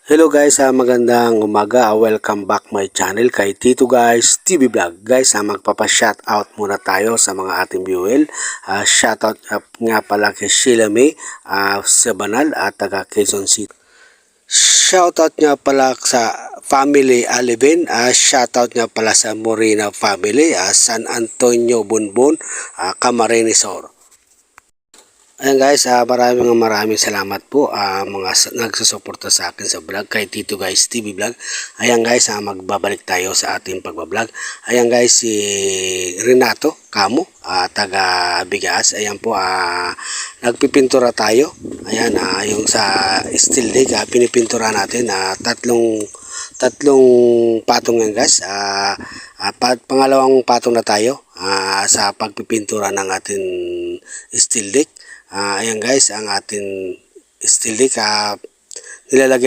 Hello guys, magandang umaga. Welcome back my channel kay Tito Guys TV Vlog. Guys, magpapa-shoutout muna tayo sa mga ating viewer. Shoutout nga pala kay Sheila May sa Banal at taga Quezon City. Shoutout nga pala sa family Alvin. Shoutout nga pala sa Morena family, San Antonio Bunbun, Camarines Sur. Ayan guys, maraming salamat po mga nagsusuporta sa akin sa vlog kay Tito Guys TV Vlog. Ayan guys, magbabalik tayo sa ating pagbablog. Ayan guys, si Renato Camo, taga Bigas. Ayan po, nagpipintura tayo. Ayan, yung sa steel dig, pinipintura natin. Tatlong patong yan guys. Pangalawang patong na tayo sa pagpipintura ng ating steel deck. Ayan guys, ang ating steel deck nilalagay